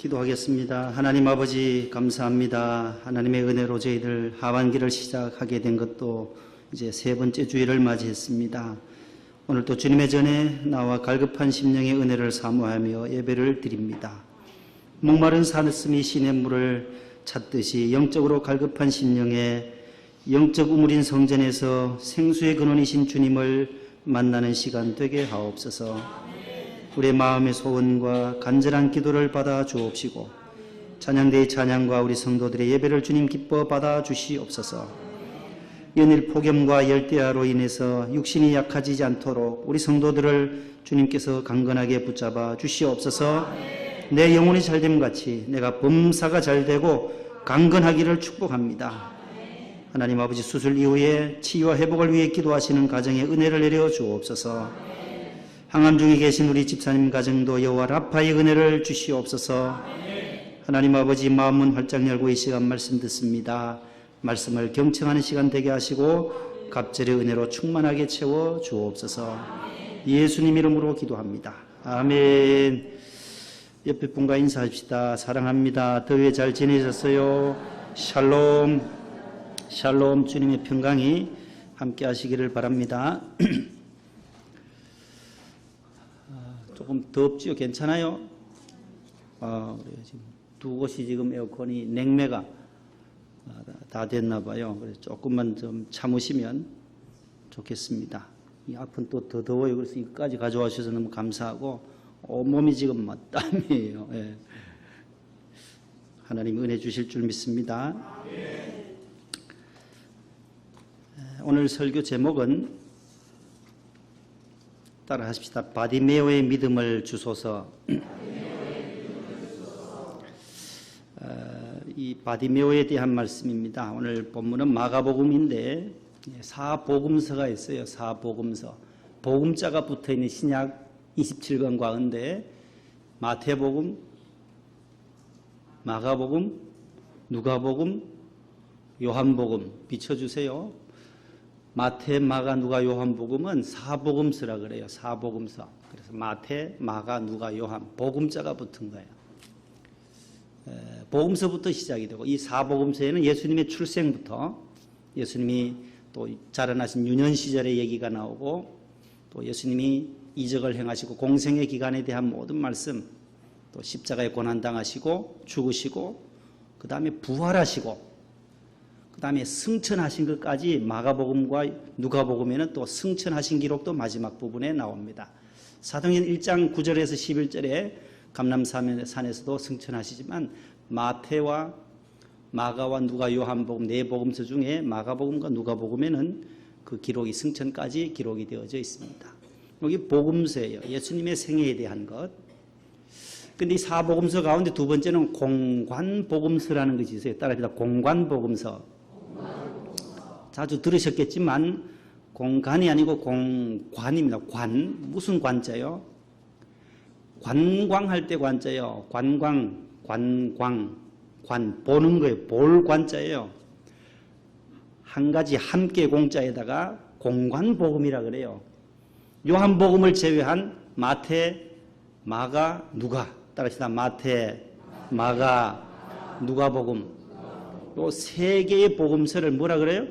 기도하겠습니다. 하나님 아버지 감사합니다. 하나님의 은혜로 저희들 하반기를 시작하게 된 것도 이제 세 번째 주일을 맞이했습니다. 오늘 또 주님의 전에 나와 갈급한 심령의 은혜를 사모하며 예배를 드립니다. 목마른 사슴이 시냇물을 찾듯이 영적으로 갈급한 심령에 영적 우물인 성전에서 생수의 근원이신 주님을 만나는 시간 되게 하옵소서. 우리의 마음의 소원과 간절한 기도를 받아 주옵시고 찬양대의 찬양과 우리 성도들의 예배를 주님 기뻐 받아 주시옵소서. 연일 폭염과 열대야로 인해서 육신이 약해지지 않도록 우리 성도들을 주님께서 강건하게 붙잡아 주시옵소서. 내 영혼이 잘됨같이 내가 범사가 잘되고 강건하기를 축복합니다. 하나님 아버지, 수술 이후에 치유와 회복을 위해 기도하시는 가정에 은혜를 내려 주옵소서. 항암 중에 계신 우리 집사님 가정도 여호와 라파의 은혜를 주시옵소서. 하나님 아버지, 마음문 활짝 열고 이 시간 말씀 듣습니다. 말씀을 경청하는 시간 되게 하시고 갑절의 은혜로 충만하게 채워 주옵소서. 예수님 이름으로 기도합니다. 아멘. 옆에 분과 인사합시다. 사랑합니다. 더위에 잘 지내셨어요? 샬롬. 샬롬. 주님의 평강이 함께 하시기를 바랍니다. 조금 덥지요? 괜찮아요? 그래요. 지금 두 곳이 지금 에어컨이 냉매가 다 됐나 봐요. 그래서 조금만 좀 참으시면 좋겠습니다. 이 앞은 또 더 더워요. 그래서 이까지 가져와 주셔서 너무 감사하고 온몸이 지금 막 땀이에요. 예. 하나님 은혜 주실 줄 믿습니다. 오늘 설교 제목은 따라 하십시다. 바디메오의 믿음을 주소서. 이 바디메오에 대한 말씀입니다. 오늘 본문은 마가복음인데 사복음서가 있어요. 사복음서. 복음자가 붙어있는 신약 27권 가운데 마태복음, 마가복음, 누가복음, 요한복음 비춰주세요. 마태, 마가, 누가, 요한복음은 사복음서라 그래요. 사복음서. 그래서 마태, 마가, 누가, 요한 복음자가 붙은 거예요. 복음서부터 시작이 되고 이 사복음서에는 예수님의 출생부터 예수님이 또 자라나신 유년 시절의 얘기가 나오고 또 예수님이 이적을 행하시고 공생의 기간에 대한 모든 말씀, 또 십자가에 고난당하시고 죽으시고 그 다음에 부활하시고 그 다음에 승천하신 것까지 마가복음과 누가복음에는 또 승천하신 기록도 마지막 부분에 나옵니다. 사도행전 1장 9절에서 11절에 감람산에서도 승천하시지만 마태와 마가와 누가, 요한복음 네 복음서 중에 마가복음과 누가복음에는 그 기록이 승천까지 기록이 되어져 있습니다. 여기 복음서예요. 예수님의 생애에 대한 것. 근데 이 사복음서 가운데 두 번째는 공관복음서라는 것이 있어요. 따라합니다. 공관복음서. 자주 들으셨겠지만 공간이 아니고 공관입니다. 관. 무슨 관자요? 관광할 때 관자요. 관광, 관광, 관. 보는 거예요. 볼 관자예요. 한 가지 함께 공자에다가 공관복음이라 그래요. 요한복음을 제외한 마태, 마가, 누가. 따라합시다. 마태, 마가, 누가복음. 요 세 개의 복음서를 뭐라 그래요?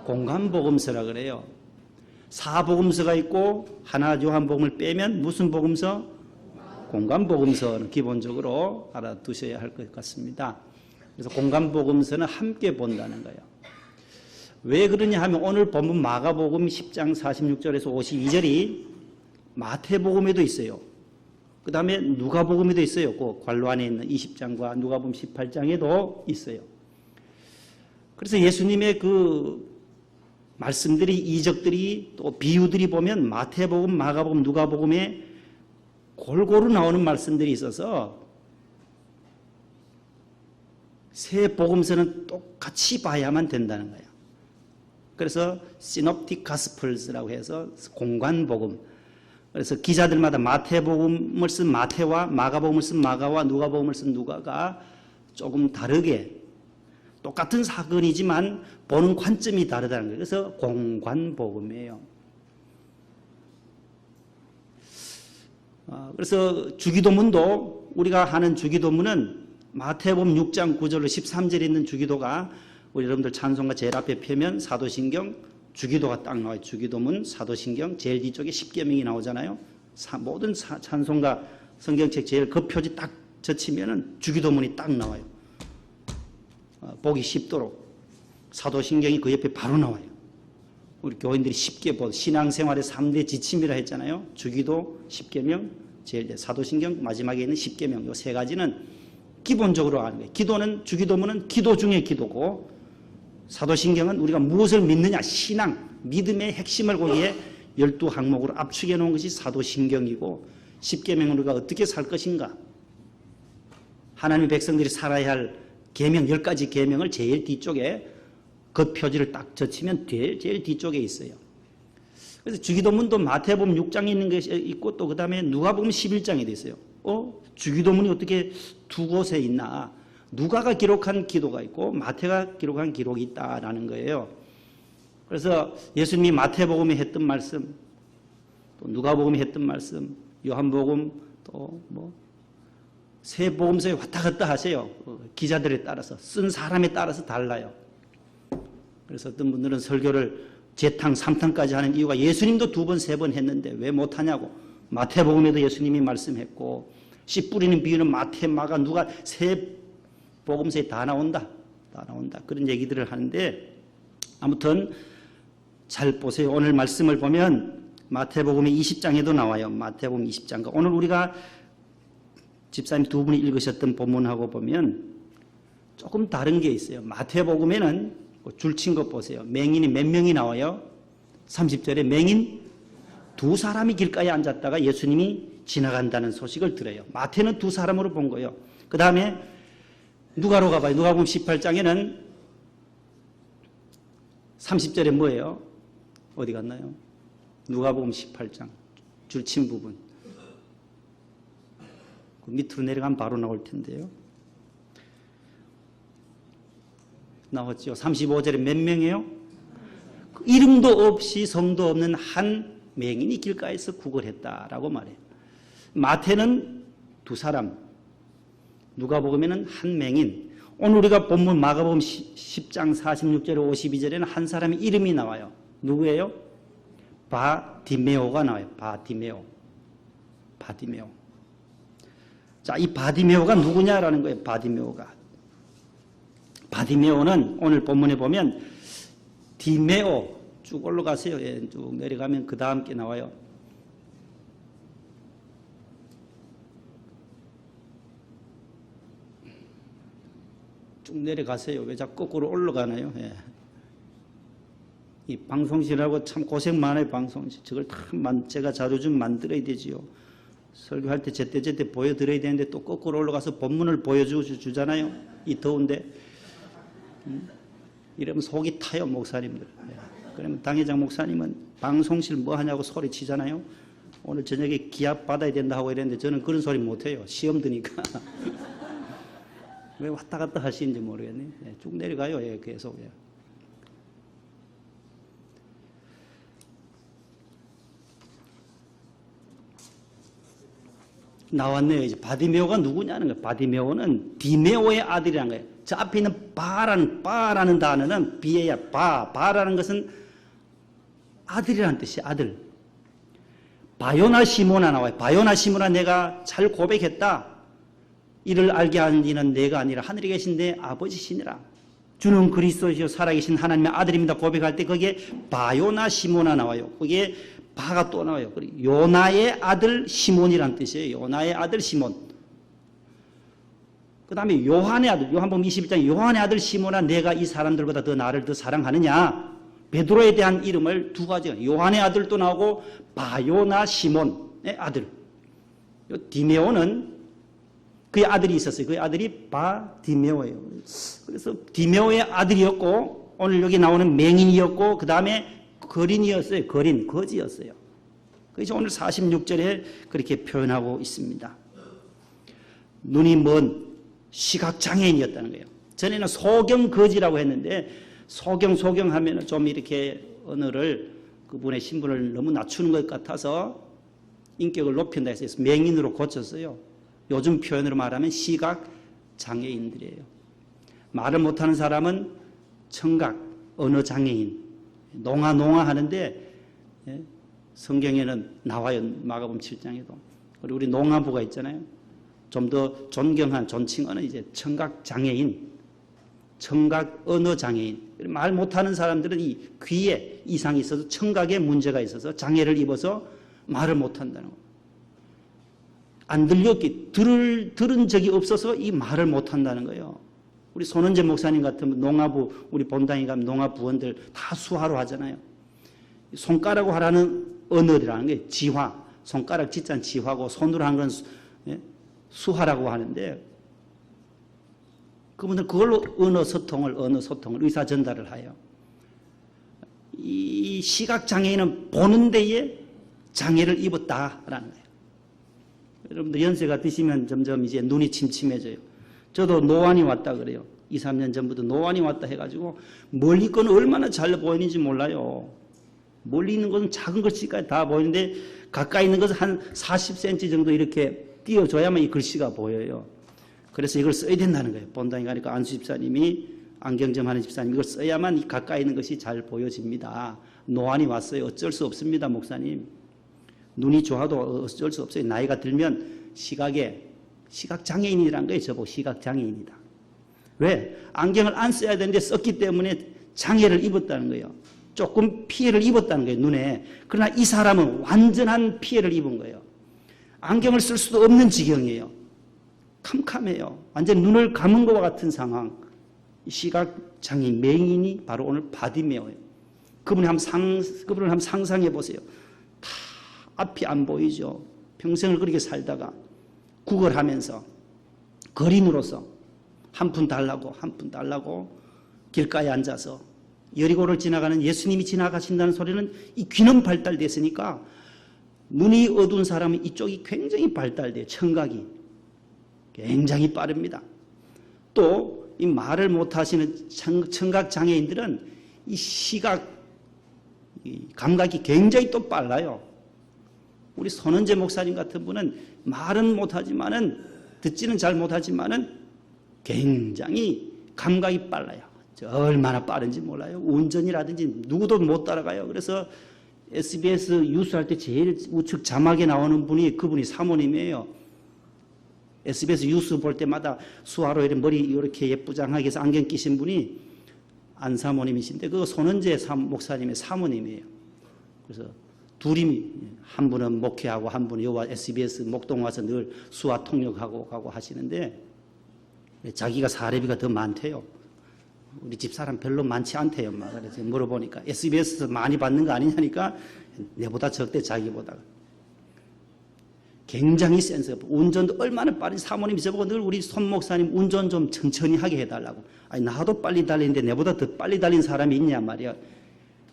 공관복음서라 그래요. 사복음서가 있고 하나 요한복음을 빼면 무슨 복음서? 공관복음서는 기본적으로 알아두셔야 할 것 같습니다. 그래서 공관복음서는 함께 본다는 거예요. 왜 그러냐 하면 오늘 본문 마가복음 10장 46절에서 52절이 마태복음에도 있어요. 그 다음에 누가복음에도 있어요. 그 관로 안에 있는 20장과 누가복음 18장에도 있어요. 그래서 예수님의 그 말씀들이, 이적들이, 또 비유들이 보면 마태복음, 마가복음, 누가복음에 골고루 나오는 말씀들이 있어서 세 복음서는 똑같이 봐야만 된다는 거예요. 그래서 시놉틱 가스플스라고 해서 공관복음. 그래서 기자들마다 마태복음을 쓴 마태와 마가복음을 쓴 마가와 누가복음을 쓴 누가가 조금 다르게 똑같은 사건이지만 보는 관점이 다르다는 거예요. 그래서 공관복음이에요. 그래서 주기도문도 우리가 하는 주기도문은 마태복음 6장 9절로 13절에 있는 주기도가 우리 여러분들 찬송가 제일 앞에 펴면 사도신경 주기도가 딱 나와요. 주기도문, 사도신경 제일 뒤쪽에 십계명이 나오잖아요. 모든 찬송가 성경책 제일 그 표지 딱 젖히면은 주기도문이 딱 나와요. 보기 쉽도록 사도신경이 그 옆에 바로 나와요. 우리 교인들이 쉽게 보 신앙생활의 3대 지침이라 했잖아요. 주기도, 십계명, 제일 사도신경, 마지막에 있는 십계명. 이 세 가지는 기본적으로 아는 거예요. 기도는 주기도문은 기도 중에 기도고 사도신경은 우리가 무엇을 믿느냐 신앙, 믿음의 핵심을 거기에 12항목으로 압축해 놓은 것이 사도신경이고 십계명은 우리가 어떻게 살 것인가 하나님의 백성들이 살아야 할 계명 10가지 계명을 제일 뒤쪽에 그 표지를 딱 젖히면 제일 뒤쪽에 있어요. 그래서 주기도문도 마태복음 6장에 있는 것이 있고 또 그 다음에 누가복음 11장에 있어요. 주기도문이 어떻게 두 곳에 있나? 누가가 기록한 기도가 있고 마태가 기록한 기록이 있다라는 거예요. 그래서 예수님이 마태복음에 했던 말씀, 또 누가복음에 했던 말씀, 요한복음 또 세 복음서에 왔다 갔다 하세요. 기자들에 따라서 쓴 사람에 따라서 달라요. 그래서 어떤 분들은 설교를 재탕, 3탕까지 하는 이유가 예수님도 2번, 3번 했는데 왜 못하냐고. 마태복음에도 예수님이 말씀했고 씨 뿌리는 비유는 마태, 마가, 누가 세 복음서에 다 나온다. 다 나온다. 그런 얘기들을 하는데 아무튼 잘 보세요. 오늘 말씀을 보면 마태복음의 20장에도 나와요. 마태복음 20장. 오늘 우리가 집사님 두 분이 읽으셨던 본문하고 보면 조금 다른 게 있어요. 마태복음에는 줄친 것 보세요. 맹인이 몇 명이 나와요? 30절에 맹인 2사람이 길가에 앉았다가 예수님이 지나간다는 소식을 들어요. 마태는 2사람으로 본 거예요. 그 다음에 누가로 가봐요. 누가복음 18장에는 30절에 뭐예요? 어디 갔나요? 누가복음 18장 줄친 부분. 그 밑으로 내려가면 바로 나올 텐데요. 나왔죠. 35절에 몇 명이에요? 이름도 없이 성도 없는 한 맹인이 길가에서 구걸했다라고 말해요. 마태는 2사람, 누가복음에는 한 맹인. 오늘 우리가 본문 마가복음 10장 46절에 52절에는 한 사람의 이름이 나와요. 누구예요? 바디메오가 나와요. 바디메오. 자, 이 바디메오가 누구냐라는 거예요. 바디메오는 오늘 본문에 보면 디메오 쭉 올라가세요. 예, 쭉 내려가면 그 다음 게 나와요. 쭉 내려가세요. 왜 자꾸 거꾸로 올라가나요? 예. 이 방송실하고 참 고생 많아요. 방송실. 저걸 다 제가 자료 좀 만들어야 되지요. 설교할 때 제때 보여드려야 되는데 또 거꾸로 올라가서 본문을 보여주잖아요. 이 더운데. 이러면 속이 타요. 목사님들. 예. 그러면 당회장 목사님은 방송실 뭐 하냐고 소리치잖아요. 오늘 저녁에 기합 받아야 된다 하고 이랬는데 저는 그런 소리 못해요. 시험 드니까. 왜 왔다 갔다 하시는지 모르겠네. 예, 쭉 내려가요. 예, 계속. 예. 나왔네요. 이제 바디메오가 누구냐는 거예요. 바디메오는 디메오의 아들이라는 거예요. 저 앞에 있는 바라는 단어는 비에야. 바라는 것은 아들이라는 뜻이에요. 아들. 바요나 시모나 나와요. 바요나 시모나 내가 잘 고백했다. 이를 알게 한 이는 내가 아니라 하늘에 계신 내 아버지시니라. 주는 그리스도시요 살아계신 하나님의 아들입니다. 고백할 때 거기에 바요나 시모나 나와요. 거기에 바가 또 나와요. 요나의 아들 시몬이란 뜻이에요. 요나의 아들 시몬. 그 다음에 요한의 아들, 요한복음 21장 요한의 아들 시몬아 내가 이 사람들보다 더 나를 더 사랑하느냐. 베드로에 대한 이름을 두 가지가 요한의 아들도 나오고 바요나 시몬의 아들. 디메오는 그의 아들이 있었어요. 그의 아들이 바디메오예요. 그래서 디메오의 아들이었고 오늘 여기 나오는 맹인이었고 그 다음에 거린이었어요. 거지였어요. 그래서 오늘 46절에 그렇게 표현하고 있습니다. 눈이 먼 시각장애인이었다는 거예요. 전에는 소경거지라고 했는데 소경하면 좀 이렇게 언어를 그분의 신분을 너무 낮추는 것 같아서 인격을 높인다 해서 맹인으로 고쳤어요. 요즘 표현으로 말하면 시각 장애인들이에요. 말을 못하는 사람은 청각, 언어 장애인, 농아 하는데 성경에는 나와요. 마가복음 7장에도. 그리고 우리 농아부가 있잖아요. 좀 더 존경한 존칭어는 이제 청각 장애인, 청각 언어 장애인. 말 못하는 사람들은 이 귀에 이상이 있어서 청각에 문제가 있어서 장애를 입어서 말을 못한다는 거예요. 안 들렸기, 들은 적이 없어서 이 말을 못한다는 거예요. 우리 손은재 목사님 같으면 농아부, 우리 본당에 가면 농아부원들 다 수화로 하잖아요. 손가락으로 하라는 언어라는 게 지화, 손가락 짓자는 지화고 손으로 하는 건 수화라고 하는데 그분들 그걸로 언어 소통을 의사 전달을 해요. 이 시각장애인은 보는 데에 장애를 입었다라는 거예요. 여러분들 연세가 드시면 점점 이제 눈이 침침해져요. 저도 노안이 왔다 그래요. 2, 3년 전부터 노안이 왔다 해가지고 멀리 거는 얼마나 잘 보이는지 몰라요. 멀리 있는 것은 작은 글씨까지 다 보이는데 가까이 있는 것은 한 40cm 정도 이렇게 띄워줘야만 이 글씨가 보여요. 그래서 이걸 써야 된다는 거예요. 본당에 가니까 안수 집사님이 안경점 하는 집사님이 이걸 써야만 가까이 있는 것이 잘 보여집니다. 노안이 왔어요. 어쩔 수 없습니다, 목사님. 눈이 좋아도 어쩔 수 없어요. 나이가 들면 시각장애인이라는 거예요. 저보고 시각장애인이다. 왜? 안경을 안 써야 되는데 썼기 때문에 장애를 입었다는 거예요. 조금 피해를 입었다는 거예요, 눈에. 그러나 이 사람은 완전한 피해를 입은 거예요. 안경을 쓸 수도 없는 지경이에요. 캄캄해요. 완전 눈을 감은 것과 같은 상황. 시각장애인, 맹인이 바로 오늘 바디메오예요. 그분을 한번 상상해 보세요. 다 앞이 안 보이죠. 평생을 그렇게 살다가 구걸하면서 거린으로서 한 푼 달라고 길가에 앉아서 여리고를 지나가는 예수님이 지나가신다는 소리는 이 귀는 발달됐으니까 눈이 어두운 사람은 이쪽이 굉장히 발달돼요. 청각이 굉장히 빠릅니다. 또 이 말을 못하시는 청각 장애인들은 이 시각 감각이 굉장히 또 빨라요. 우리 손은재 목사님 같은 분은 말은 못하지만은 듣지는 잘 못하지만은 굉장히 감각이 빨라요. 얼마나 빠른지 몰라요. 운전이라든지 누구도 못 따라가요. 그래서 SBS 뉴스 할 때 제일 우측 자막에 나오는 분이 그분이 사모님이에요. SBS 뉴스 볼 때마다 수화로 이렇게 머리 이렇게 예쁘장하게 해서 안경 끼신 분이 안 사모님이신데 그 손은재 목사님의 사모님이에요. 그래서 둘이 한 분은 목회하고 한 분은 여와 SBS 목동 와서 늘 수화 통역하고 가고 하시는데 자기가 사례비가 더 많대요. 우리 집 사람 별로 많지 않대요. 막 그래서 물어보니까 SBS에서 많이 받는 거 아니냐니까 내보다 적대 자기보다. 굉장히 센서가 운전도 얼마나 빠른 사모님이 저보고 늘 우리 손 목사님 운전 좀 천천히 하게 해달라고. 아니 나도 빨리 달리는데 내보다 더 빨리 달린 사람이 있냐 말이야.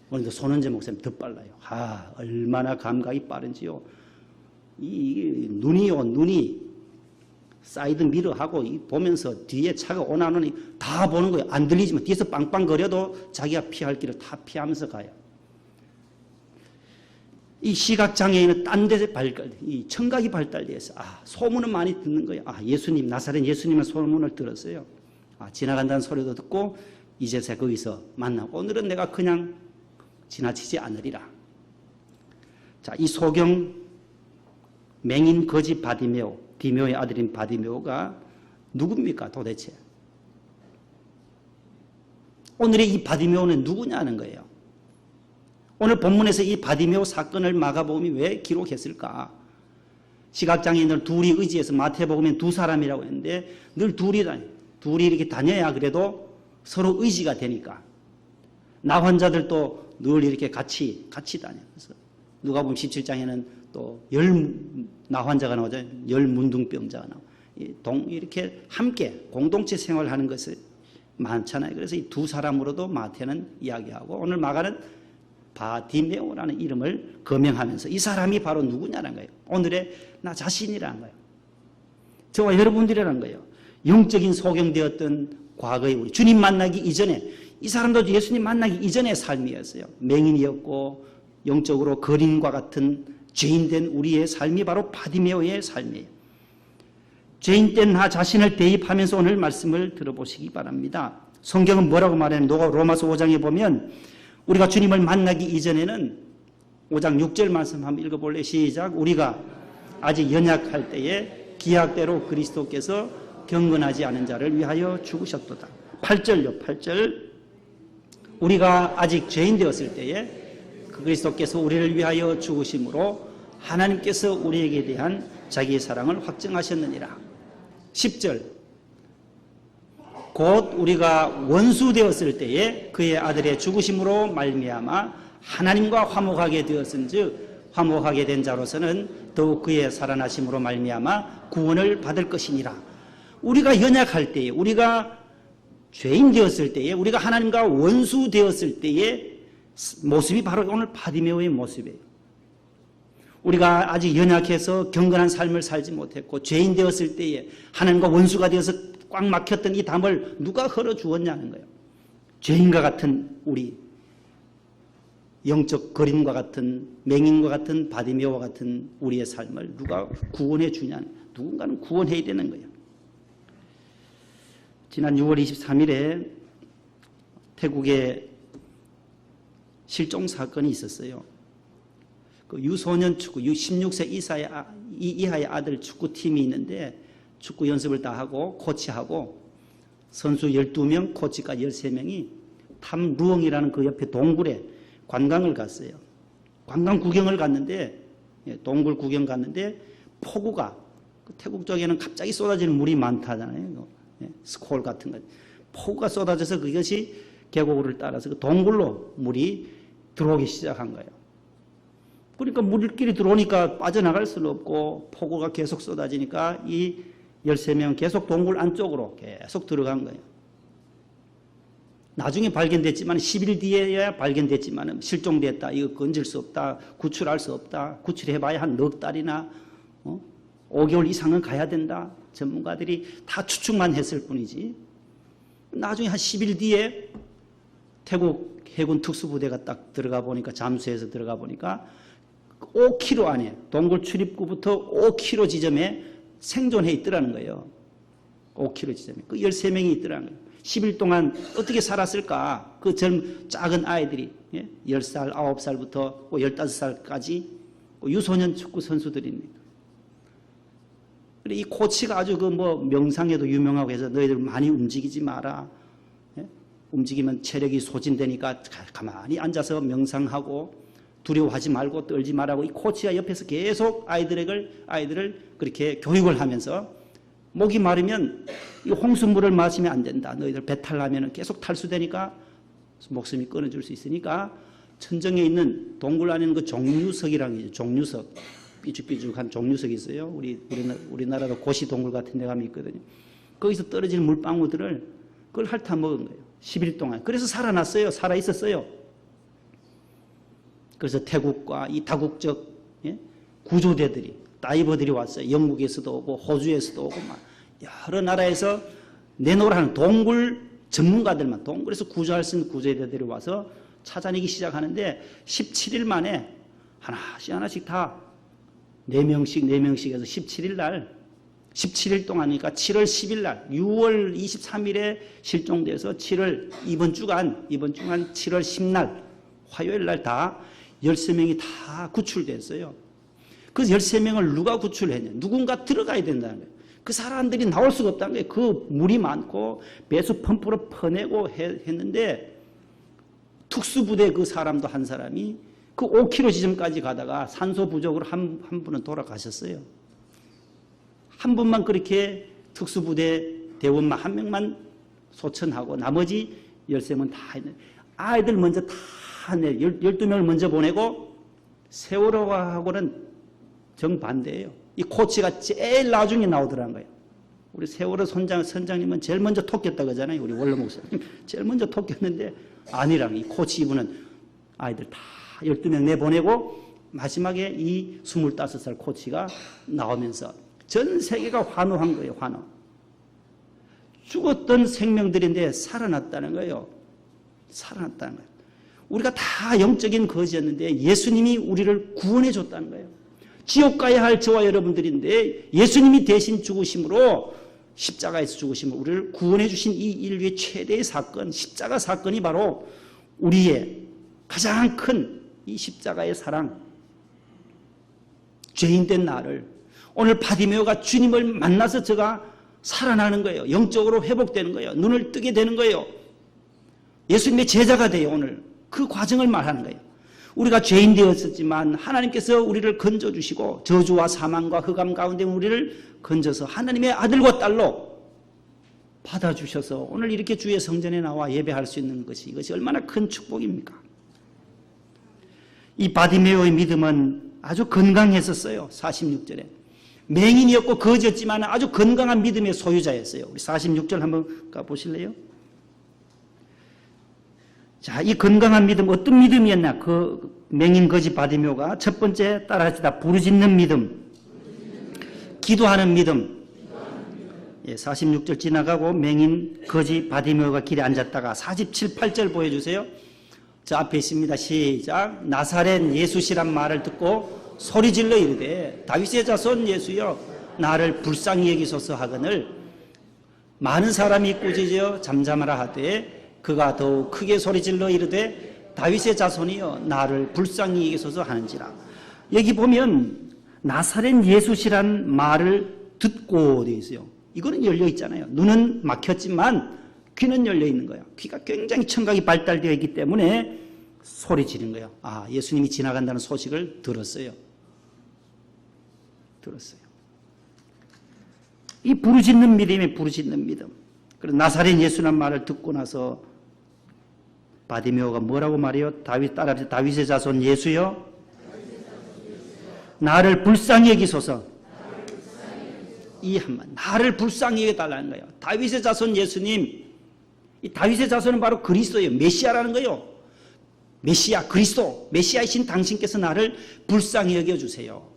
오늘도 손은재 목사님 더 빨라요. 얼마나 감각이 빠른지요. 눈이 사이드 미러하고 보면서 뒤에 차가 오나 안 오니 다 보는 거예요. 안 들리지만 뒤에서 빵빵거려도 자기가 피할 길을 다 피하면서 가요. 이 시각장애인은 딴 데서 이 청각이 발달돼서 소문은 많이 듣는 거예요. 예수님, 나사렛 예수님의 소문을 들었어요. 지나간다는 소리도 듣고 이제서 거기서 만나고 오늘은 내가 그냥 지나치지 않으리라. 자, 이 소경 맹인 거지 바디메오, 디메오의 아들인 바디메오가 누굽니까 도대체? 오늘의 이 바디메오는 누구냐는 거예요. 오늘 본문에서 이 바디메오 사건을 마가복음이 왜 기록했을까? 시각장애인들 둘이 의지해서 마태복음엔 두 사람이라고 했는데 늘 둘이 이렇게 다녀야 그래도 서로 의지가 되니까. 나 환자들도 늘 이렇게 같이 다녀요. 그래서 누가복음 17장에는 또 나 환자가 나오죠. 문둥병자가 나오고. 이렇게 함께 공동체 생활하는 것이 많잖아요. 그래서 이 두 사람으로도 마태는 이야기하고 오늘 마가는 바디메오라는 이름을 거명하면서 이 사람이 바로 누구냐는 거예요. 오늘의 나 자신이라는 거예요. 저와 여러분들이라는 거예요. 영적인 소경되었던 과거의 우리 주님 만나기 이전에 이 사람도 예수님 만나기 이전의 삶이었어요. 맹인이었고 영적으로 거린과 같은 죄인된 우리의 삶이 바로 바디메오의 삶이에요. 죄인된 나 자신을 대입하면서 오늘 말씀을 들어보시기 바랍니다. 성경은 뭐라고 말하는 로마서 5장에 보면 우리가 주님을 만나기 이전에는 5장 6절 말씀 한번 읽어볼래? 시작. 우리가 아직 연약할 때에 기약대로 그리스도께서 경건하지 않은 자를 위하여 죽으셨도다. 8절요. 8절. 우리가 아직 죄인 되었을 때에 그 그리스도께서 우리를 위하여 죽으심으로 하나님께서 우리에게 대한 자기의 사랑을 확증하셨느니라. 10절. 곧 우리가 원수 되었을 때에 그의 아들의 죽으심으로 말미암아 하나님과 화목하게 되었은즉 화목하게 된 자로서는 더욱 그의 살아나심으로 말미암아 구원을 받을 것이니라. 우리가 연약할 때에, 우리가 죄인 되었을 때에, 우리가 하나님과 원수 되었을 때의 모습이 바로 오늘 바디메오의 모습이에요. 우리가 아직 연약해서 경건한 삶을 살지 못했고 죄인 되었을 때에 하나님과 원수가 되어서 꽉 막혔던 이 담을 누가 흘러주었냐는 거예요. 죄인과 같은 우리, 영적 거림과 같은 맹인과 같은 바디메오와 같은 우리의 삶을 누가 구원해 주냐는 거예요. 누군가는 구원해야 되는 거예요. 지난 6월 23일에 태국에 실종 사건이 있었어요. 그 유소년 축구, 16세 이하의 아들 축구팀이 있는데 축구 연습을 다 하고 코치하고 선수 12명, 코치까지 13명이 탐루엉이라는 그 옆에 동굴에 관광을 갔어요. 관광 구경을 갔는데, 동굴 구경 갔는데 폭우가, 태국 쪽에는 갑자기 쏟아지는 물이 많다잖아요. 스콜 같은 거. 폭우가 쏟아져서 그것이 계곡을 따라서 그 동굴로 물이 들어오기 시작한 거예요. 그러니까 물길이 들어오니까 빠져나갈 수는 없고 폭우가 계속 쏟아지니까 이 13명 계속 동굴 안쪽으로 계속 들어간 거예요. 나중에 발견됐지만 10일 뒤에야 발견됐지만 실종됐다. 이거 건질 수 없다. 구출할 수 없다. 구출해봐야 한 넉 달이나 5개월 이상은 가야 된다. 전문가들이 다 추측만 했을 뿐이지. 나중에 한 10일 뒤에 태국 해군 특수부대가 딱 들어가 보니까 잠수해서 들어가 보니까 5km 안에 동굴 출입구부터 5km 지점에 생존해 있더라는 거예요. 5km 지점에. 그 13명이 있더라는 거예요. 10일 동안 어떻게 살았을까? 그 작은 아이들이 10살, 9살부터 15살까지 유소년 축구 선수들입니다. 이 코치가 아주 명상에도 유명하고 해서 너희들 많이 움직이지 마라. 움직이면 체력이 소진되니까 가만히 앉아서 명상하고 두려워하지 말고 떨지 말라고 이 코치가 옆에서 계속 아이들을 그렇게 교육을 하면서 목이 마르면 이 홍수물을 마시면 안 된다. 너희들 배탈 나면 계속 탈수되니까 목숨이 끊어질 수 있으니까 천정에 있는 동굴 안에 있는 그 종류석이라는 게 종류석. 삐죽삐죽한 종류석이 있어요. 우리나라도 고시 동굴 같은 데 가면 있거든요. 거기서 떨어지는 물방울들을 그걸 핥아 먹은 거예요. 10일 동안. 그래서 살아났어요. 살아있었어요. 그래서 태국과 이 다국적 구조대들이, 다이버들이 왔어요. 영국에서도 오고 호주에서도 오고 막 여러 나라에서 내놓으라는 동굴 전문가들만, 동굴에서 구조할 수 있는 구조대들이 와서 찾아내기 시작하는데 17일 만에 하나씩 다 4명씩 해서 17일 날, 17일 동안이니까 7월 10일 날, 6월 23일에 실종돼서 이번 주간 7월 10날, 화요일 날 다 13명이 다 구출됐어요. 그 13명을 누가 구출했냐? 누군가 들어가야 된다는 거예요. 그 사람들이 나올 수가 없다는 거예요. 그 물이 많고 배수 펌프로 퍼내고 했는데 특수부대 그 사람도 한 사람이 그 5km 지점까지 가다가 산소 부족으로 한 분은 돌아가셨어요. 한 분만 그렇게 특수부대 대원만 한 명만 소천하고 나머지 13명 다 있는 아이들 먼저 다 12명을 먼저 보내고 세월호하고는 정반대예요. 이 코치가 제일 나중에 나오더라는 거예요. 우리 세월호 선장님은 제일 먼저 토꼈다 그러잖아요. 우리 원로 목사님 제일 먼저 토꼈는데 아니랑 이 코치 이분은 아이들 다 12명 내보내고 마지막에 이 25살 코치가 나오면서 전 세계가 환호한 거예요. 환호. 죽었던 생명들인데 살아났다는 거예요. 살아났다는 거예요. 우리가 다 영적인 거지였는데 예수님이 우리를 구원해 줬다는 거예요. 지옥 가야 할 저와 여러분들인데 예수님이 대신 죽으심으로 십자가에서 죽으심으로 우리를 구원해 주신 이 인류의 최대의 사건, 십자가 사건이 바로 우리의 가장 큰 이 십자가의 사랑, 죄인된 나를 오늘 바디메오가 주님을 만나서 저가 살아나는 거예요. 영적으로 회복되는 거예요. 눈을 뜨게 되는 거예요. 예수님의 제자가 돼요. 오늘 그 과정을 말하는 거예요. 우리가 죄인 되었었지만 하나님께서 우리를 건져주시고 저주와 사망과 흑암 가운데 우리를 건져서 하나님의 아들과 딸로 받아주셔서 오늘 이렇게 주의 성전에 나와 예배할 수 있는 것이 이것이 얼마나 큰 축복입니까? 이 바디메오의 믿음은 아주 건강했었어요. 46절에 맹인이었고 거지였지만 아주 건강한 믿음의 소유자였어요. 우리 46절 한번 가보실래요? 자, 이 건강한 믿음 어떤 믿음이었나? 그 맹인 거지 바디메오가 첫 번째 따라하시다 부르짖는 믿음, 기도하는 믿음. 예, 46절 지나가고 맹인 거지 바디메오가 길에 앉았다가 47, 8절 보여주세요. 저 앞에 있습니다. 시작. 나사렛 예수시란 말을 듣고 소리질러 이르되 다윗의 자손 예수여 나를 불쌍히 여기소서 하거늘 많은 사람이 꾸짖어 잠잠하라 하되 그가 더욱 크게 소리질러 이르되 다윗의 자손이여 나를 불쌍히 여기소서 하는지라. 여기 보면 나사렛 예수시란 말을 듣고 되어 있어요. 이거는 열려 있잖아요. 눈은 막혔지만 귀는 열려 있는 거예요. 귀가 굉장히 청각이 발달되어 있기 때문에 소리 지른 거예요. 아, 예수님이 지나간다는 소식을 들었어요. 이 부르짖는 믿음이 부르짖는 믿음. 그래서 나사렛 예수란 말을 듣고 나서 바디메오가 뭐라고 말해요? 다윗의 자손 예수여 나를 불쌍히 여기소서. 이 한마디 나를 불쌍히 여겨달라는 거예요. 다윗의 자손 예수님, 이 다윗의 자손은 바로 그리스도예요. 메시아라는 거예요. 메시아, 그리스도, 메시아이신 당신께서 나를 불쌍히 여겨주세요.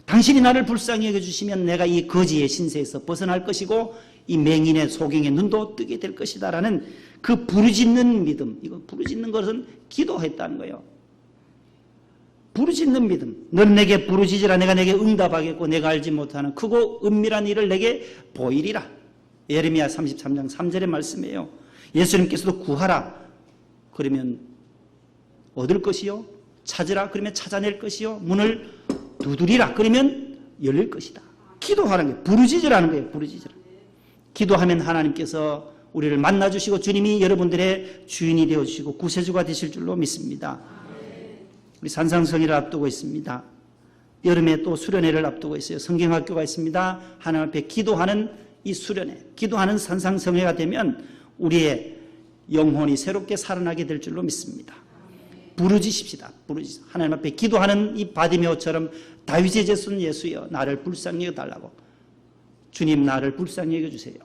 당신이 나를 불쌍히 여겨주시면 내가 이 거지의 신세에서 벗어날 것이고 이 맹인의 소경의 눈도 뜨게 될 것이다라는 그 부르짖는 믿음. 이거 부르짖는 것은 기도했다는 거예요. 부르짖는 믿음. 너는 내게 부르짖으라. 내가 내게 응답하겠고 내가 알지 못하는 크고 은밀한 일을 내게 보이리라. 예레미야 33장 3절의 말씀이에요. 예수님께서도 구하라. 그러면 얻을 것이요. 찾으라. 그러면 찾아낼 것이요. 문을 두드리라. 그러면 열릴 것이다. 기도하는 거예요. 부르짖으라는 거예요. 부르짖으라. 기도하면 하나님께서 우리를 만나주시고 주님이 여러분들의 주인이 되어주시고 구세주가 되실 줄로 믿습니다. 우리 산상성회를 앞두고 있습니다. 여름에 또 수련회를 앞두고 있어요. 성경학교가 있습니다. 하나님 앞에 기도하는 이 수련회, 기도하는 산상성회가 되면 우리의 영혼이 새롭게 살아나게 될 줄로 믿습니다. 부르짖읍시다. 하나님 앞에 기도하는 이 바디메오처럼 다윗의 자손 예수여 나를 불쌍히 여겨달라고. 주님 나를 불쌍히 여겨주세요.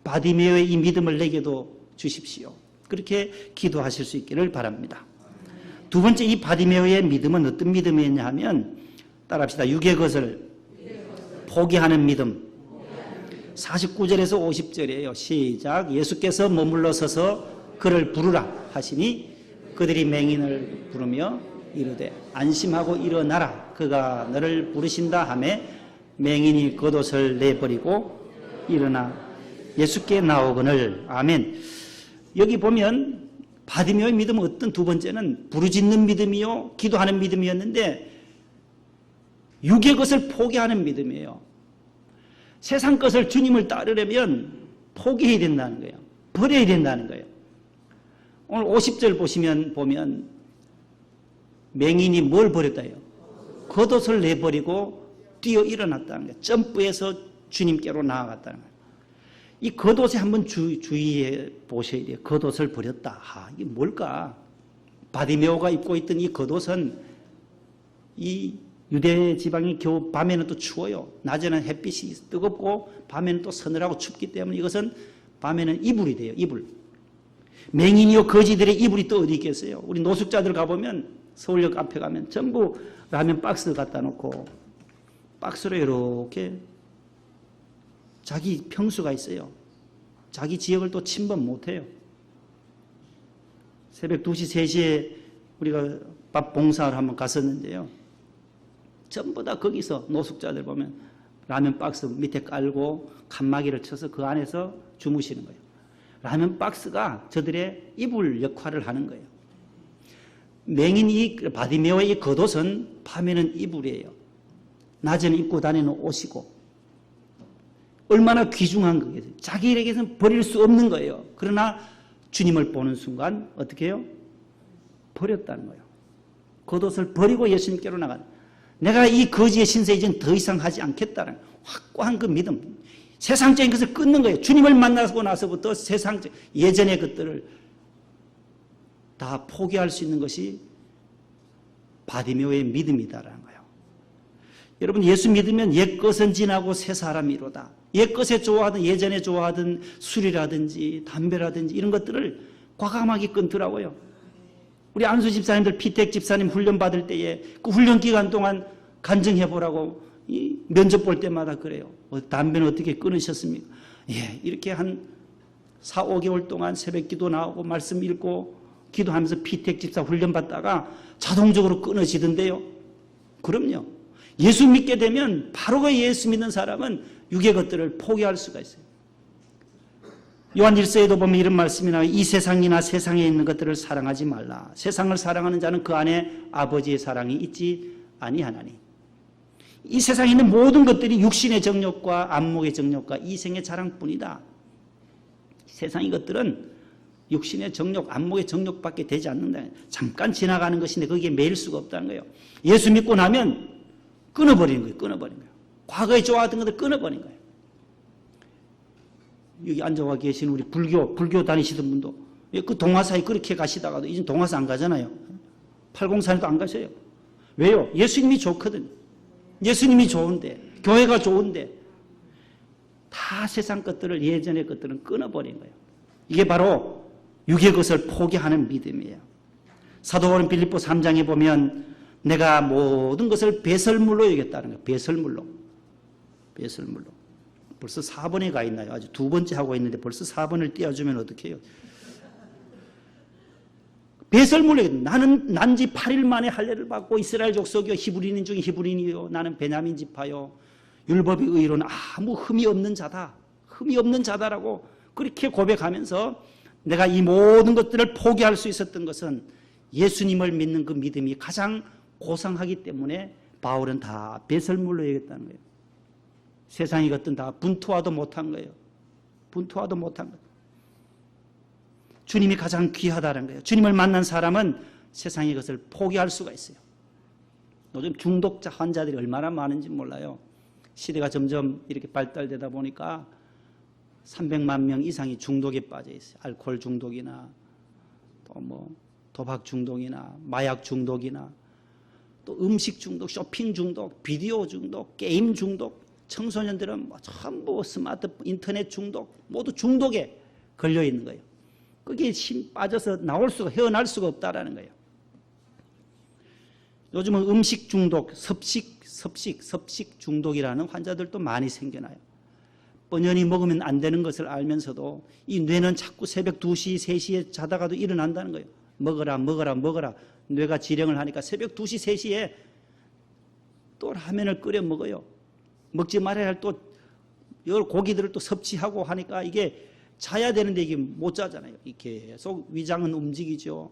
바디메오의 이 믿음을 내게도 주십시오. 그렇게 기도하실 수 있기를 바랍니다. 두 번째 이 바디메오의 믿음은 어떤 믿음이었냐 하면 따라합시다. 육의 것을 포기하는 믿음. 49절에서 50절이에요. 시작. 예수께서 머물러 서서 그를 부르라 하시니 그들이 맹인을 부르며 이르되 안심하고 일어나라. 그가 너를 부르신다 하매 맹인이 겉옷을 내버리고 일어나 예수께 나오거늘. 아멘. 여기 보면 바디메오의 믿음은 어떤 두 번째는 부르짖는 믿음이요 기도하는 믿음이었는데 육의 것을 포기하는 믿음이에요. 세상 것을 주님을 따르려면 포기해야 된다는 거예요. 버려야 된다는 거예요. 오늘 50절 보면 맹인이 뭘 버렸다요? 겉옷을 내버리고 뛰어 일어났다는 거예요. 점프해서 주님께로 나아갔다는 거예요. 이 겉옷에 한번 주의해 보셔야 돼요. 겉옷을 버렸다. 이게 뭘까? 바디메오가 입고 있던 이 겉옷은 이 유대 지방이 겨우 밤에는 또 추워요. 낮에는 햇빛이 뜨겁고 밤에는 또 서늘하고 춥기 때문에 이것은 밤에는 이불이 돼요. 이불. 맹인이요 거지들의 이불이 또 어디 있겠어요? 우리 노숙자들 가보면 서울역 앞에 가면 전부 라면 박스 갖다 놓고 박스로 이렇게 자기 평수가 있어요. 자기 지역을 또 침범 못해요. 새벽 2시, 3시에 우리가 밥 봉사를 한번 갔었는데요. 전부 다 거기서 노숙자들 보면 라면 박스 밑에 깔고 칸막이를 쳐서 그 안에서 주무시는 거예요. 라면 박스가 저들의 이불 역할을 하는 거예요. 맹인 이 바디메오의 이 겉옷은 밤에는 이불이에요. 낮에는 입고 다니는 옷이고 얼마나 귀중한 거겠어요. 자기에게서는 버릴 수 없는 거예요. 그러나 주님을 보는 순간 어떻게 해요? 버렸다는 거예요. 겉옷을 버리고 예수님께로 나가는, 내가 이 거지의 신세 이제는 더 이상 하지 않겠다는 확고한 그 믿음, 세상적인 것을 끊는 거예요. 주님을 만나고 나서부터 세상적 예전의 것들을 다 포기할 수 있는 것이 바디메오의 믿음이다라는 거예요. 여러분, 예수 믿으면 옛것은 지나고 새 사람이로다. 옛것에 좋아하던, 예전에 좋아하던 술이라든지 담배라든지 이런 것들을 과감하게 끊더라고요. 우리 안수 집사님들, 피택 집사님 훈련 받을 때에 그 훈련 기간 동안 간증해보라고 이 면접 볼 때마다 그래요. 담배는 어떻게 끊으셨습니까? 예, 이렇게 한 4, 5개월 동안 새벽 기도 나오고 말씀 읽고 기도하면서 피택 집사 훈련 받다가 자동적으로 끊어지던데요. 그럼요. 예수 믿게 되면 바로 그 예수 믿는 사람은 육의 것들을 포기할 수가 있어요. 요한 1서에도 보면 이런 말씀이 나와요. 이 세상이나 세상에 있는 것들을 사랑하지 말라. 세상을 사랑하는 자는 그 안에 아버지의 사랑이 있지 아니하나니. 이 세상에 있는 모든 것들이 육신의 정욕과 안목의 정욕과 이생의 자랑뿐이다. 세상의 것들은 육신의 정욕, 안목의 정욕밖에 되지 않는다. 잠깐 지나가는 것인데 거기에 매일 수가 없다는 거예요. 예수 믿고 나면 끊어버리는 거예요. 끊어버리는 거예요. 과거에 좋아하던 것들 끊어버리는 거예요. 여기 앉아와 계신 우리 불교 다니시던 분도 그 동화사에 그렇게 가시다가도 이제 동화사 안 가잖아요. 804에도 안 가셔요. 왜요? 예수님이 좋거든요. 예수님이 좋은데, 교회가 좋은데 다 세상 것들을, 예전의 것들은 끊어버린 거예요. 이게 바로 육의 것을 포기하는 믿음이에요. 사도 바울은 빌립보 3장에 보면 내가 모든 것을 배설물로 여겼다는 거예요. 배설물로. 벌써 4번에 가 있나요? 아주 두 번째 하고 있는데 벌써 4번을 띄워주면 어떻게 해요? 배설물로, 나는 난지 8일 만에 할례를 받고 이스라엘 족속이요, 히브리인 중에 히브리인이요, 나는 베냐민 지파요, 율법의 의로는 아무 흠이 없는 자다. 흠이 없는 자다라고 그렇게 고백하면서 내가 이 모든 것들을 포기할 수 있었던 것은 예수님을 믿는 그 믿음이 가장 고상하기 때문에 바울은 다 배설물로 여겼다는 거예요. 세상의 것들은 다 분투와도 못한 거예요. 분투와도 못한 거예요. 주님이 가장 귀하다는 거예요. 주님을 만난 사람은 세상의 것을 포기할 수가 있어요. 요즘 중독자 환자들이 얼마나 많은지 몰라요. 시대가 점점 이렇게 발달되다 보니까 300만 명 이상이 중독에 빠져 있어요. 알코올 중독이나 또 뭐 도박 중독이나 마약 중독이나 또 음식 중독, 쇼핑 중독, 비디오 중독, 게임 중독, 청소년들은 뭐 전부 스마트폰, 인터넷 중독, 모두 중독에 걸려 있는 거예요. 그게 힘 빠져서 헤어날 수가 없다라는 거예요. 요즘은 음식 중독, 섭식 중독이라는 환자들도 많이 생겨나요. 뻔연히 먹으면 안 되는 것을 알면서도 이 뇌는 자꾸 새벽 2시, 3시에 자다가도 일어난다는 거예요. 먹어라. 뇌가 지령을 하니까 새벽 2시, 3시에 또 라면을 끓여 먹어요. 먹지 말아야 할 또 여러 고기들을 또 섭취하고 하니까 이게 자야 되는데 이게 못 자잖아요. 이게 계속 위장은 움직이죠.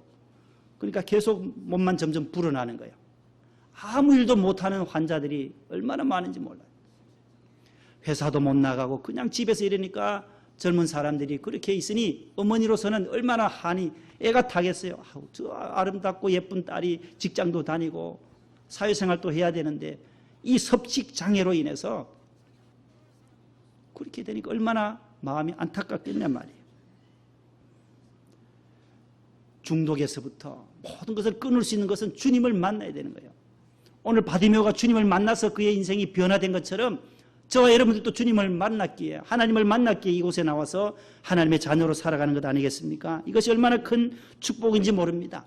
그러니까 계속 몸만 점점 불어나는 거예요. 아무 일도 못하는 환자들이 얼마나 많은지 몰라요. 회사도 못 나가고 그냥 집에서 이러니까 젊은 사람들이 그렇게 있으니 어머니로서는 얼마나 애가 타겠어요. 저 아름답고 예쁜 딸이 직장도 다니고 사회생활도 해야 되는데 이 섭식 장애로 인해서 그렇게 되니까 얼마나 마음이 안타깝겠냐 말이에요. 중독에서부터 모든 것을 끊을 수 있는 것은 주님을 만나야 되는 거예요. 오늘 바디메오가 주님을 만나서 그의 인생이 변화된 것처럼 저와 여러분들도 주님을 만났기에, 하나님을 만났기에 이곳에 나와서 하나님의 자녀로 살아가는 것 아니겠습니까? 이것이 얼마나 큰 축복인지 모릅니다.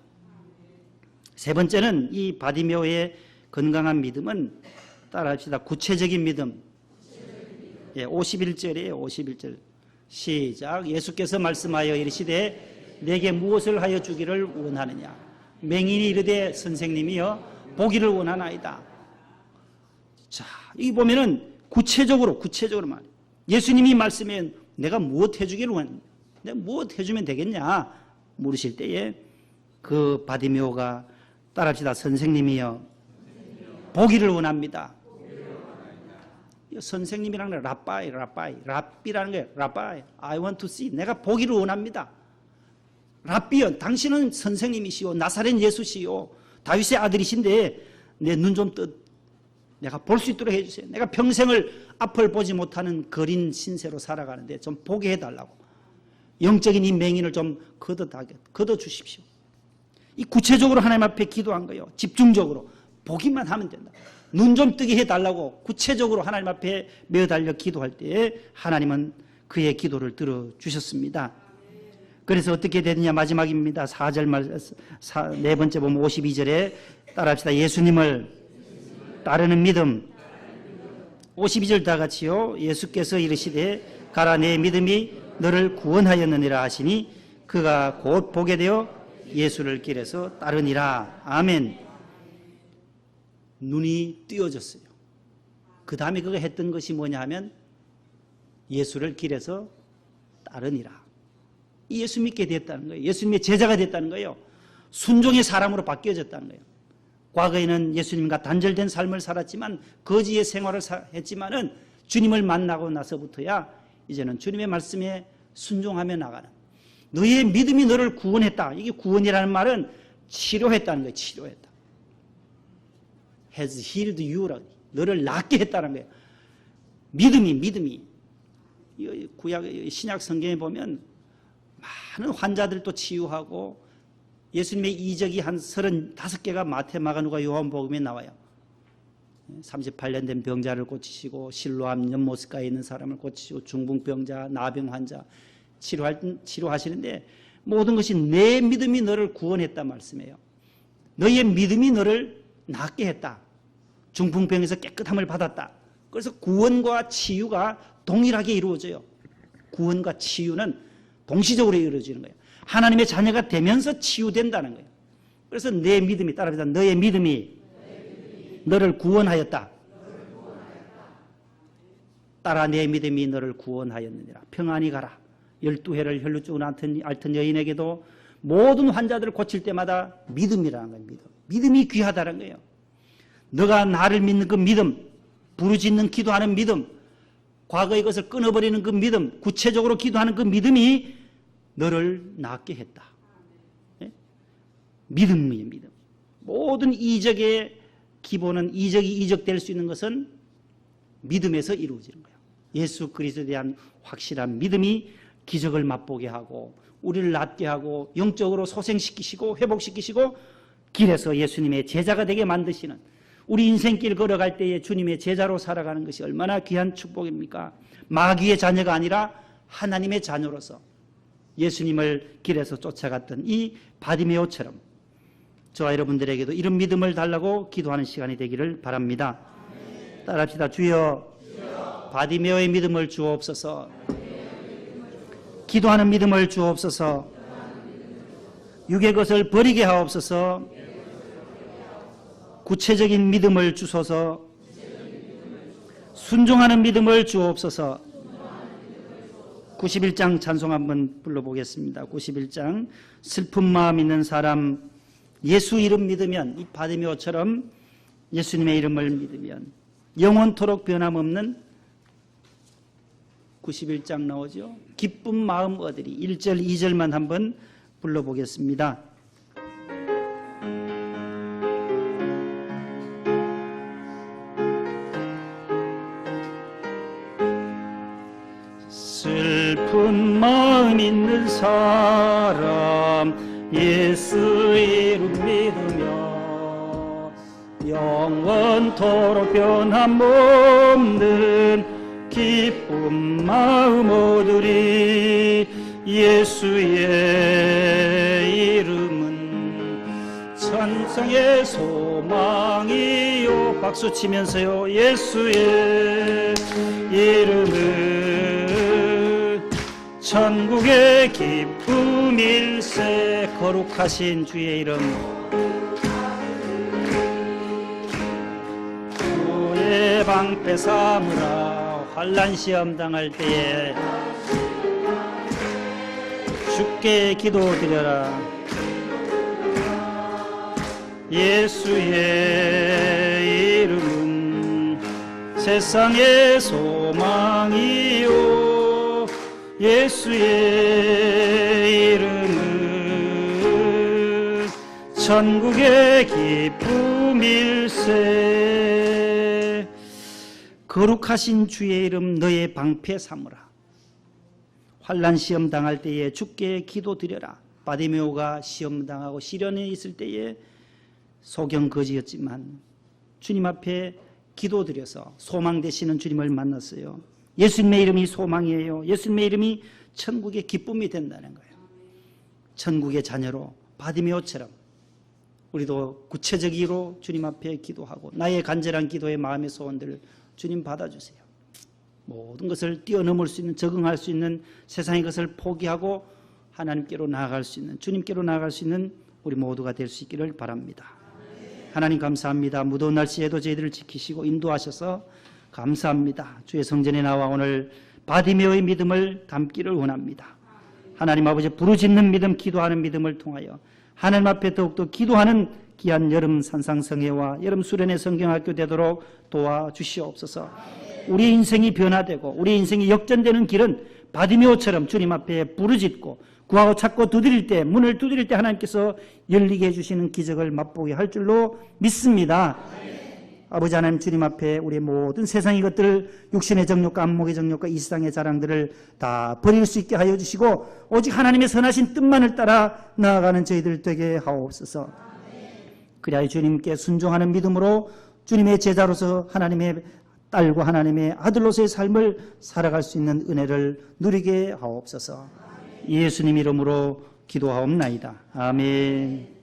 세 번째는 이 바디메오의 건강한 믿음은 따라합시다. 구체적인 믿음. 51절이에요. 51절. 시작. 예수께서 말씀하여 이르시되 내게 무엇을 하여 주기를 원하느냐. 맹인이 이르되 선생님이여 보기를 원하나이다. 자, 여기 보면은 구체적으로 말이에요. 예수님이 말씀에 내가 무엇 해주기를 원하냐, 내가 무엇 해주면 되겠냐 물으실 때에 그 바디메오가 따라합시다. 선생님이여 보기를 원합니다. 선생님이라는 게 랍비라는 게 라빠이. I want to see. 내가 보기를 원합니다. 랍비여, 당신은 선생님이시오. 나사렛 예수시오. 다윗의 아들이신데 내 눈 좀 내가 볼 수 있도록 해주세요. 내가 평생을 앞을 보지 못하는 거린 신세로 살아가는데 좀 보게 해달라고. 영적인 이 맹인을 좀 걷어주십시오. 이 구체적으로 하나님 앞에 기도한 거예요. 집중적으로 보기만 하면 된다. 눈 좀 뜨게 해달라고 구체적으로 하나님 앞에 매달려 기도할 때에 하나님은 그의 기도를 들어주셨습니다. 그래서 어떻게 되느냐, 마지막입니다. 4절 네 번째 보면 52절에 따라합시다. 예수님을 따르는 믿음. 52절 다 같이요. 예수께서 이르시되 가라, 내 믿음이 너를 구원하였느니라 하시니 그가 곧 보게 되어 예수를 길에서 따르니라. 아멘. 눈이 띄어졌어요. 그 다음에 그가 했던 것이 뭐냐 하면 예수를 길에서 따르니라. 예수 믿게 됐다는 거예요. 예수님의 제자가 됐다는 거예요. 순종의 사람으로 바뀌어졌다는 거예요. 과거에는 예수님과 단절된 삶을 살았지만 거지의 생활을 했지만은 주님을 만나고 나서부터야 이제는 주님의 말씀에 순종하며 나가는, 너의 믿음이 너를 구원했다. 이게 구원이라는 말은 치료했다는 거예요. 치료했다. has healed you라고, 너를 낫게 했다는 거예요. 믿음이 구약 신약 성경에 보면 많은 환자들도 치유하고 예수님의 이적이 한 35개가 마태, 마가, 누가, 요한복음에 나와요. 38년 된 병자를 고치시고 실로암 연못가에 있는 사람을 고치시고 중풍병자, 나병 환자 치료하시는데 모든 것이 내 믿음이 너를 구원했다 말씀이에요. 너의 믿음이 너를 낫게 했다. 중풍병에서 깨끗함을 받았다. 그래서 구원과 치유가 동일하게 이루어져요. 구원과 치유는 동시적으로 이루어지는 거예요. 하나님의 자녀가 되면서 치유된다는 거예요. 그래서 내 믿음이, 따라합니다. 너의 믿음이 너를 구원하였다. 따라 내 믿음이 너를 구원하였느니라. 평안히 가라. 12회를 혈루증을 앓던 여인에게도 모든 환자들을 고칠 때마다 믿음이라는 거예요. 믿음이 귀하다는 거예요. 너가 나를 믿는 그 믿음, 부르짖는 기도하는 믿음, 과거의 것을 끊어버리는 그 믿음, 구체적으로 기도하는 그 믿음이 너를 낫게 했다. 네? 믿음이에요. 믿음. 모든 이적의 기본은, 이적이 이적될 수 있는 것은 믿음에서 이루어지는 거예요. 예수 그리스도에 대한 확실한 믿음이 기적을 맛보게 하고 우리를 낫게 하고 영적으로 소생시키시고 회복시키시고 길에서 예수님의 제자가 되게 만드시는, 우리 인생길 걸어갈 때에 주님의 제자로 살아가는 것이 얼마나 귀한 축복입니까? 마귀의 자녀가 아니라 하나님의 자녀로서 예수님을 길에서 쫓아갔던 이 바디메오처럼 저와 여러분들에게도 이런 믿음을 달라고 기도하는 시간이 되기를 바랍니다. 따라합시다. 주여, 바디메오의 믿음을 주옵소서. 기도하는 믿음을 주옵소서. 육의 것을 버리게 하옵소서. 구체적인 믿음을 주소서. 순종하는 믿음을 주옵소서. 91장 찬송 한번 불러보겠습니다. 91장 슬픈 마음 있는 사람, 예수 이름 믿으면, 이 바디메오처럼 예수님의 이름을 믿으면 영원토록 변함없는 91장 나오죠. 기쁜 마음 얻으리. 1절 2절만 한번 불러보겠습니다. 슬픈 마음 있는 사람, 예수 이름 믿으며 영원토록 변함없는 기쁜 마음 얻으리. 예수의 이름은 천상의 소망이요. 박수 치면서요. 예수의 이름은 천국의 기쁨일세. 거룩하신 주의 이름, 주의 방패 삼으라. 환난 시험 당할 때에 주께 기도드려라. 예수의 이름은 세상의 소망이요, 예수의 이름은 천국의 기쁨일세. 거룩하신 주의 이름 너의 방패 삼으라. 환난 시험 당할 때에 주께 기도드려라. 바디메오가 시험 당하고 시련에 있을 때에 소경 거지였지만 주님 앞에 기도드려서 소망 되시는 주님을 만났어요. 예수님의 이름이 소망이에요. 예수님의 이름이 천국의 기쁨이 된다는 거예요. 천국의 자녀로 바디메오처럼 우리도 구체적으로 주님 앞에 기도하고 나의 간절한 기도의 마음의 소원들을 주님 받아주세요. 모든 것을 뛰어넘을 수 있는, 적응할 수 있는, 세상의 것을 포기하고 하나님께로 나아갈 수 있는, 주님께로 나아갈 수 있는 우리 모두가 될 수 있기를 바랍니다. 하나님 감사합니다. 무더운 날씨에도 저희들을 지키시고 인도하셔서 감사합니다. 주의 성전에 나와 오늘 바디메오의 믿음을 담기를 원합니다. 하나님 아버지 부르짖는 믿음, 기도하는 믿음을 통하여 하나님 앞에 더욱더 기도하는 귀한 여름 산상성회와 여름 수련회 성경학교 되도록 도와주시옵소서. 우리의 인생이 변화되고 우리의 인생이 역전되는 길은 바디메오처럼 주님 앞에 부르짖고 구하고 찾고 두드릴 때, 문을 두드릴 때 하나님께서 열리게 해주시는 기적을 맛보게 할 줄로 믿습니다. 아버지 하나님, 주님 앞에 우리의 모든 세상의 것들, 육신의 정욕과 안목의 정욕과 이 세상의 자랑들을 다 버릴 수 있게 하여 주시고 오직 하나님의 선하신 뜻만을 따라 나아가는 저희들 되게 하옵소서. 그리하여 주님께 순종하는 믿음으로 주님의 제자로서 하나님의 딸과 하나님의 아들로서의 삶을 살아갈 수 있는 은혜를 누리게 하옵소서. 예수님 이름으로 기도하옵나이다. 아멘.